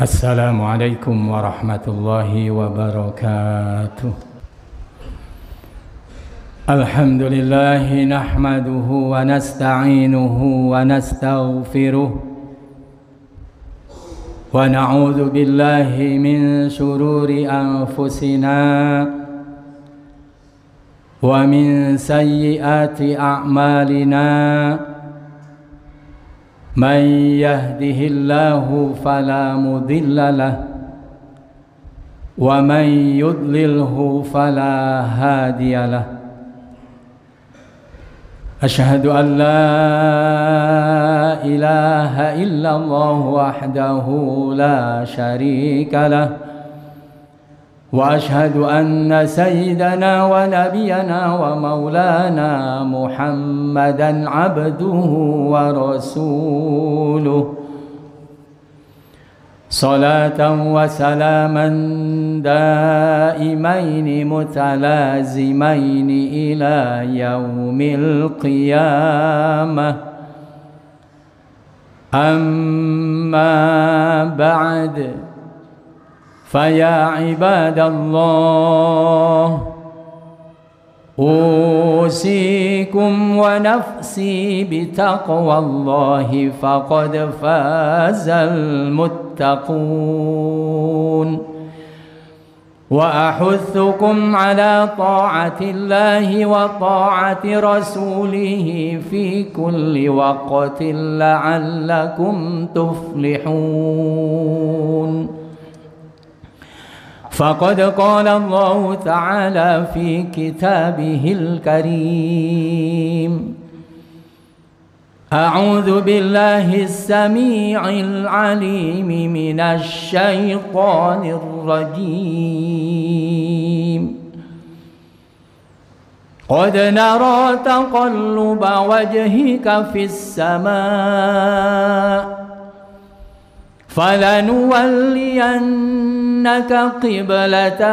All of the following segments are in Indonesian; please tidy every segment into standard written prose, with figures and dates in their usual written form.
السلام عليكم ورحمة الله وبركاته. الحمد لله نحمده ونستعينه ونستغفره ونعوذ بالله من شرور أنفسنا ومن سيئات أعمالنا. من يهده الله فلا مضل له ومن يضلله فلا هادي له. أشهد أن لا إله إلا الله وحده لا شريك له وأشهد أن سيدنا ونبينا ومولانا محمدا عبده ورسوله صلاة وسلاما دائمين متلازمين إلى يوم القيامة. أما بعد فيا عباد الله أوصيكم ونفسي بتقوى الله فقد فاز المتقون. وأحثكم على طاعة الله وطاعة رسوله في كل وقت لعلكم تفلحون. فقد قال الله تعالى في كتابه الكريم: أعوذ بالله السميع العليم من الشيطان الرجيم. قد نرى تقلب وجهك في السماء فلنولينك قبلة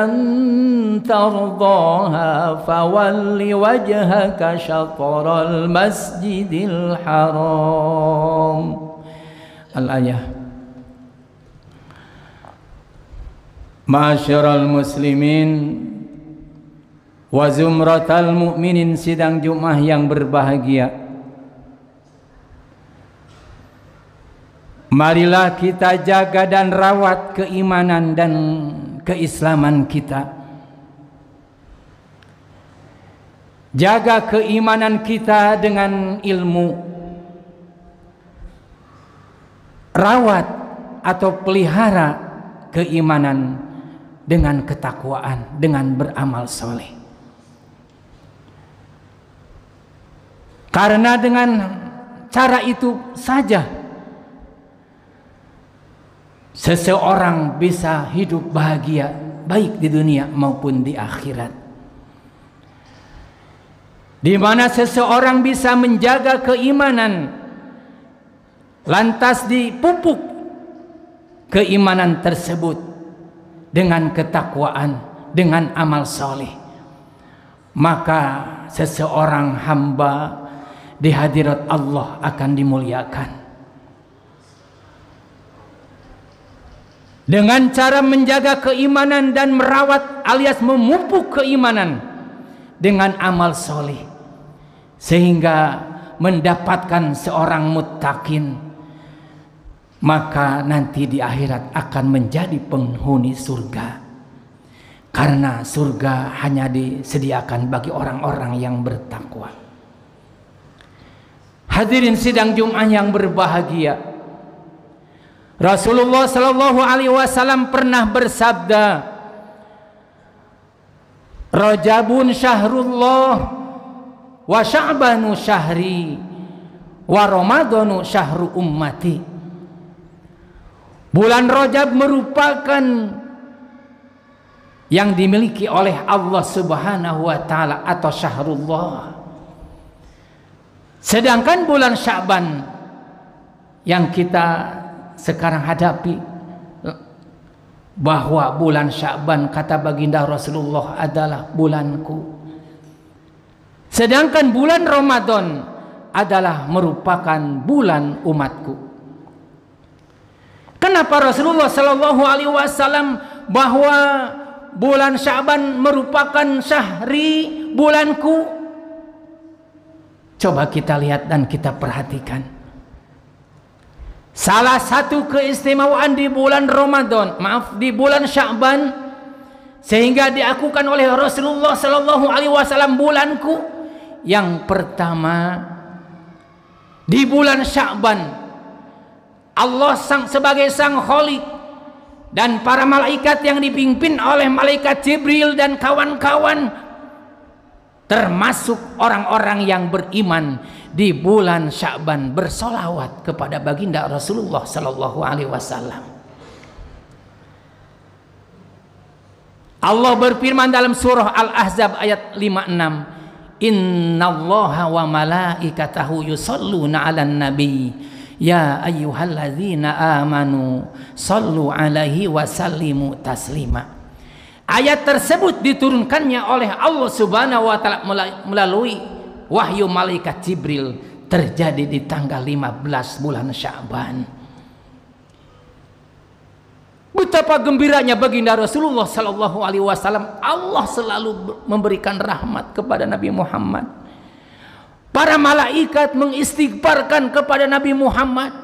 ترضاها فول وجهك شطر المسجد الحرام. Al-ayah. Ma'asyiral muslimin wa zumratal mu'minin, sidang Jumat yang berbahagia. Marilah kita jaga dan rawat keimanan dan keislaman kita. Jaga keimanan kita dengan ilmu. Rawat atau pelihara keimanan dengan ketakwaan, dengan beramal soleh. Karena dengan cara itu saja seseorang bisa hidup bahagia baik di dunia maupun di akhirat. Di mana seseorang bisa menjaga keimanan, lantas dipupuk keimanan tersebut dengan ketakwaan, dengan amal soleh, maka seseorang hamba di hadirat Allah akan dimuliakan. Dengan cara menjaga keimanan dan merawat alias memupuk keimanan dengan amal soleh, sehingga mendapatkan seorang muttaqin, maka nanti di akhirat akan menjadi penghuni surga. Karena surga hanya disediakan bagi orang-orang yang bertakwa. Hadirin sidang Jumat yang berbahagia, Rasulullah sallallahu alaihi wasallam pernah bersabda, Rajabun syahrullah wa sya'banu syahri wa ramadhanu syahru ummati. Bulan Rajab merupakan yang dimiliki oleh Allah Subhanahu wa taala atau syahrullah. Sedangkan bulan Sya'ban yang kita sekarang hadapi, bahwa bulan Sya'ban kata baginda Rasulullah adalah bulanku, sedangkan bulan Ramadan adalah merupakan bulan umatku. Kenapa Rasulullah Shallallahu Alaihi Wasallam bahwa bulan Sya'ban merupakan syahri, bulanku? Coba kita lihat dan kita perhatikan. Salah satu keistimewaan di bulan Ramadan, di bulan Sya'ban, sehingga diakukan oleh Rasulullah Shallallahu Alaihi Wasallam bulanku. Yang pertama, di bulan Sya'ban Allah sebagai sang Khalik dan para malaikat yang dipimpin oleh malaikat Jibril dan kawan-kawan, termasuk orang-orang yang beriman di bulan Sya'ban, bersolawat kepada baginda Rasulullah Sallallahu Alaihi Wasallam. Allah berfirman dalam surah Al-Ahzab ayat 56, Innallaha wa malaikatahu yusalluna 'alan nabi ya ayyuhalladzina amanu sallu alaihi wa sallimu taslima. Ayat tersebut diturunkannya oleh Allah Subhanahu wa taala melalui wahyu malaikat Jibril, terjadi di tanggal 15 bulan Sya'ban. Betapa gembiranya baginda Rasulullah sallallahu alaihi wasallam. Allah selalu memberikan rahmat kepada Nabi Muhammad. Para malaikat mengistighfarkan kepada Nabi Muhammad.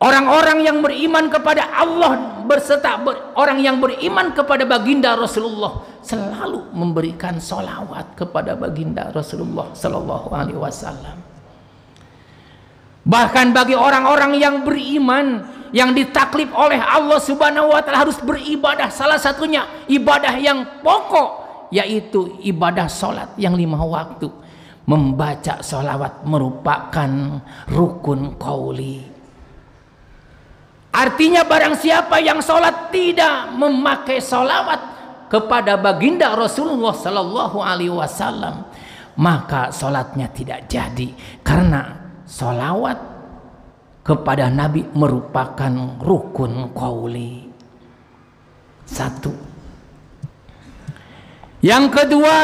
Orang-orang yang beriman kepada Allah berserta orang yang beriman kepada baginda Rasulullah selalu memberikan sholawat kepada baginda Rasulullah Sallallahu Alaihi Wasallam. Bahkan bagi orang-orang yang beriman, yang ditaklif oleh Allah Subhanahu Wa Taala harus beribadah, salah satunya ibadah yang pokok, yaitu ibadah sholat yang 5 waktu. Membaca sholawat merupakan rukun qauli. Artinya barang siapa yang sholat tidak memakai sholawat kepada baginda Rasulullah Sallallahu Alaihi Wasallam, maka sholatnya tidak jadi, karena sholawat kepada Nabi merupakan rukun qauli. Satu. Yang kedua,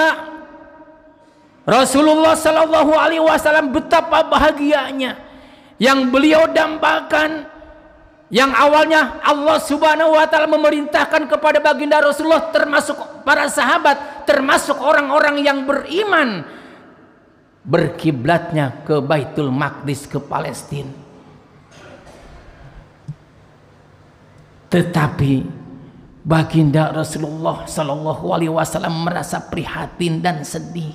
Rasulullah Sallallahu Alaihi Wasallam betapa bahagianya yang beliau dambakan, yang awalnya Allah Subhanahu Wa Taala memerintahkan kepada baginda Rasulullah, termasuk para sahabat, termasuk orang-orang yang beriman, berkiblatnya ke Baitul Maqdis, ke Palestina. Tetapi baginda Rasulullah Sallallahu Alaihi Wasallam merasa prihatin dan sedih.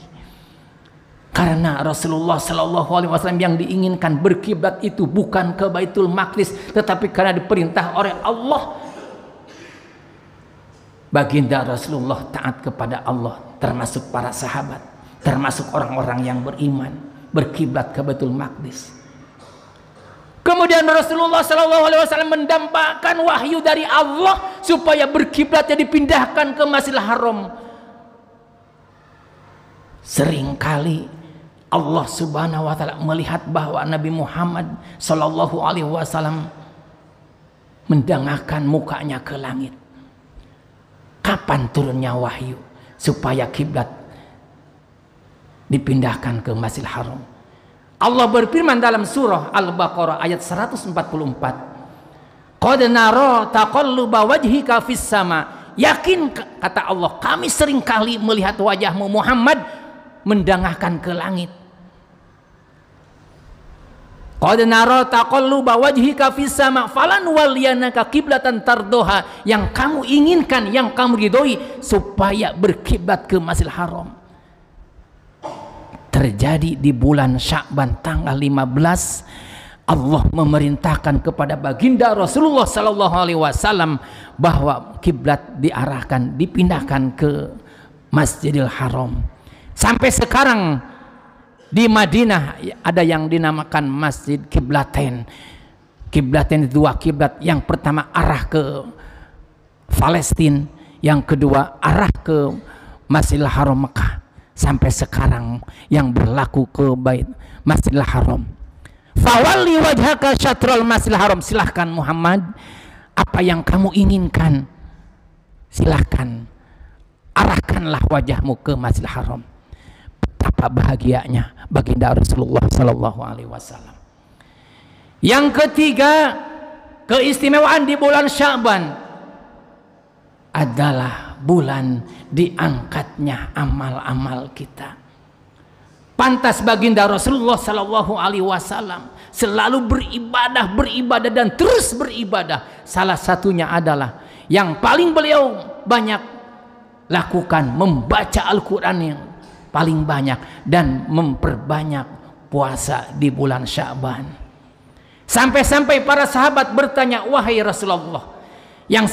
Karena Rasulullah Sallallahu Alaihi Wasallam yang diinginkan berkiblat itu bukan ke Baitul Maqdis, tetapi karena diperintah oleh Allah, baginda Rasulullah taat kepada Allah, termasuk para sahabat, termasuk orang-orang yang beriman, berkiblat ke Baitul Maqdis. Kemudian Rasulullah Sallallahu Alaihi Wasallam mendambakan wahyu dari Allah supaya berkiblatnya dipindahkan ke Masjidil Haram. Seringkali Allah Subhanahu Wa Taala melihat bahwa Nabi Muhammad Sallallahu Alaihi Wasallam mendangakkan mukanya ke langit. Kapan turunnya wahyu supaya kiblat dipindahkan ke Masjidil Haram? Allah berfirman dalam surah Al-Baqarah ayat 144. Qad nara taqalluba wajhika fis sama. Yakin, kata Allah, kami seringkali melihat wajahmu Muhammad mendangakkan ke langit. Qad nara taqalluba wajhika fis sama falan waliyanaka qiblatan tardoha, yang kamu inginkan, yang kamu ridhoi, supaya berkiblat ke Masjidil Haram. Terjadi di bulan Sya'ban tanggal 15, Allah memerintahkan kepada baginda Rasulullah Sallallahu Alaihi Wasallam bahwa kiblat diarahkan, dipindahkan ke Masjidil Haram. Sampai sekarang di Madinah ada yang dinamakan Masjid Kiblatain. Kiblatain itu 2 kiblat. Yang pertama arah ke Palestina, yang kedua arah ke Masjidil Haram Mekah. Sampai sekarang yang berlaku ke Masjidil Haram. Fawalli wajhaka syatrul Masjidil Haram. Silahkan Muhammad, apa yang kamu inginkan, silahkan arahkanlah wajahmu ke Masjidil Haram. Betapa bahagianya baginda Rasulullah Sallallahu Alaihi Wasallam. Yang ketiga, keistimewaan di bulan Sya'ban adalah bulan diangkatnya amal-amal kita. Pantas baginda Rasulullah sallallahu alaihi wasallam selalu beribadah dan terus beribadah. Salah satunya adalah yang paling beliau banyak lakukan, membaca Al-Quran yang paling banyak dan memperbanyak puasa di bulan Sya'ban. Sampai-sampai para sahabat bertanya, wahai Rasulullah, yang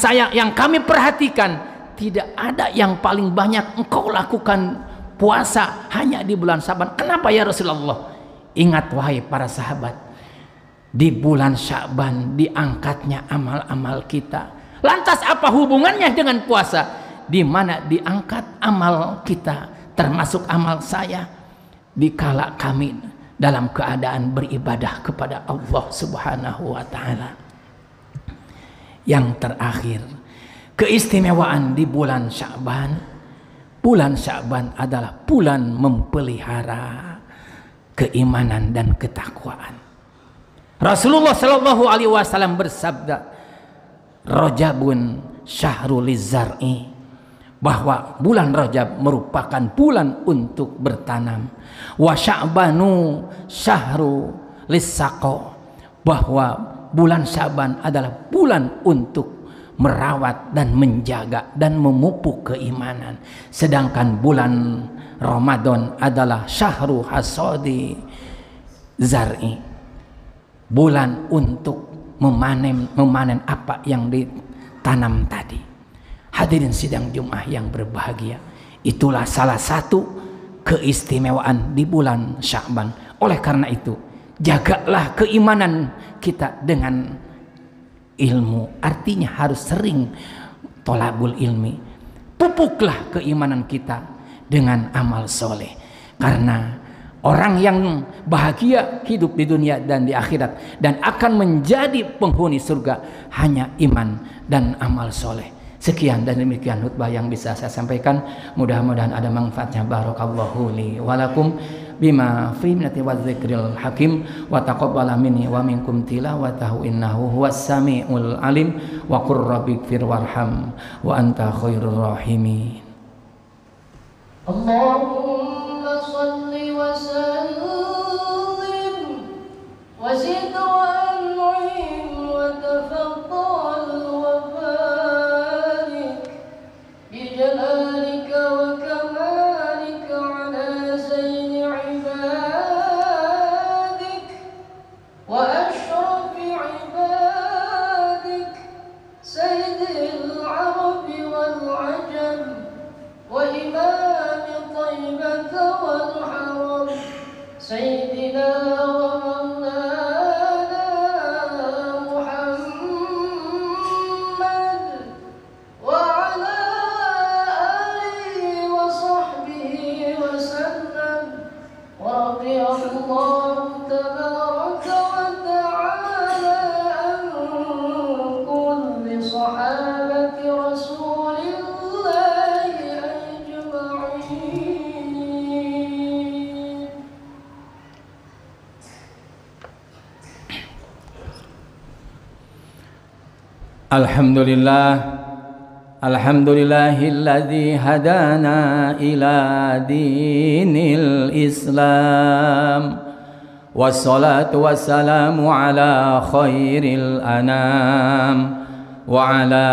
kami perhatikan tidak ada yang paling banyak engkau lakukan puasa hanya di bulan Sya'ban. Kenapa ya Rasulullah? Ingat wahai para sahabat, di bulan Sya'ban diangkatnya amal-amal kita. Lantas apa hubungannya dengan puasa? Di mana diangkat amal kita, termasuk amal saya, dikala kami dalam keadaan beribadah kepada Allah Subhanahu wa Ta'ala. Yang terakhir, keistimewaan di bulan Sya'ban. Bulan Sya'ban adalah bulan memelihara keimanan dan ketakwaan. Rasulullah Shallallahu Alaihi Wasallam bersabda, Rajabun syahrul zar'i, bahwa bulan Rajab merupakan bulan untuk bertanam. Wa Sya'banu syahru lissaqo, bahwa bulan Sya'ban adalah bulan untuk merawat dan menjaga dan memupuk keimanan. Sedangkan bulan Ramadan adalah syahru hasadi zar'i, bulan untuk memanen apa yang ditanam tadi. Hadirin sidang Jumat yang berbahagia, itulah salah satu keistimewaan di bulan Sya'ban. Oleh karena itu, jagalah keimanan kita dengan ilmu. Artinya harus sering tolabul ilmi. Pupuklah keimanan kita dengan amal soleh. Karena orang yang bahagia hidup di dunia dan di akhirat dan akan menjadi penghuni surga hanya iman dan amal soleh. Sekian dan demikian khutbah yang bisa saya sampaikan. Mudah-mudahan ada manfaatnya. Barakallahu li walakum bima fi minati wa dzikril hakim wa taqabbala minni wa minkum tilawatahu innahu huwas samiul alim wa qur rabbighfir warham wa anta khairur rahimin. Allahumma shalli wa sallim wa zid wa an'im wa tafaddal wa بجلالك وكمالك على سيد عبادك وأشرف عبادك سيد العرب والعجم وإمام طيبة والحرم سيدنا ومولانا محمد وعلى رضي الله تبارك وتعالى عن كل صحابة رسول الله أجمعين. Alhamdulillahilladzi hadana ila dinil Islam, wassalatu wassalamu ala khairil anam wa ala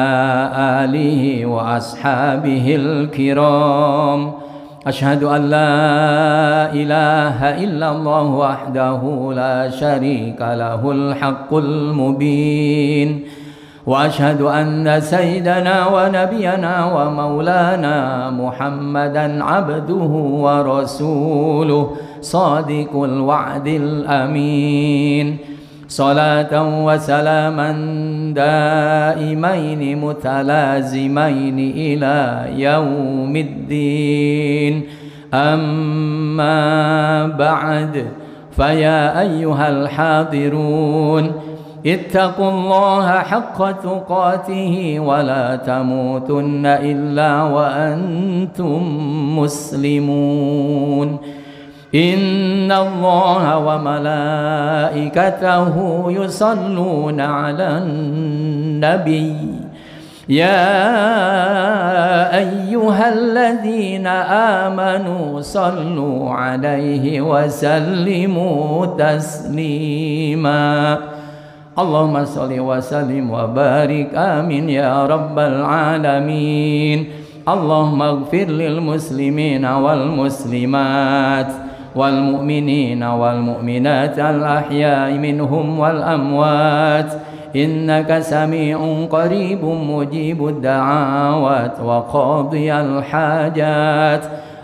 alihi wa ashabihil kiram. Ashhadu an la ilaha illallah wahdahu la syarika lahul haqqul mubin. وأشهد أن سيدنا ونبينا ومولانا محمدا عبده ورسوله صادق الوعد الأمين صلاة وسلاما دائمين متلازمين إلى يوم الدين أما بعد فيا أيها الحاضرون اتقوا الله حق تقاته ولا تموتن إلا وأنتم مسلمون. إن الله وملائكته يصلون على النبي يا أيها الذين آمنوا صلوا عليه وسلموا تسليما اللهم صل وسلم وبارك آمين يا رب العالمين اللهم اغفر للمسلمين والمسلمات والمؤمنين والمؤمنات الأحياء منهم والأموات إنك سميع قريب مجيب الدعوات وقاضي الحاجات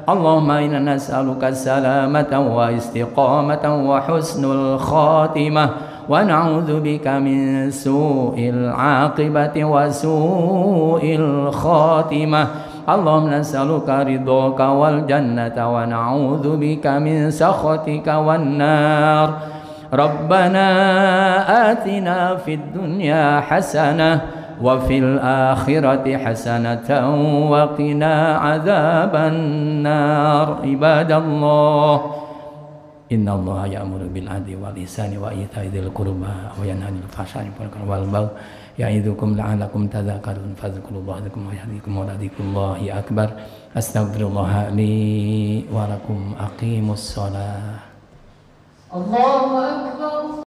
اللهم إنا نسألك السلامة واستقامة وحسن الخاتمة ونعوذ بك من سوء العاقبة وسوء الخاتمة اللهم نسألك رضاك والجنة ونعوذ بك من سخطك والنار ربنا آتنا في الدنيا حسنة وفي الآخرة حسنة وقنا عذاب النار عباد الله إن الله يأمر بالعدل والإحسان وإيتاء ذي القربى وينهى عن الفحشاء والمنكر يعظكم لعلكم تذكرون فاذكروا الله يذكركم ويهديكم ولذكر الله أكبر أستغفر الله لي ولكم أقيموا الصلاة الله أكبر.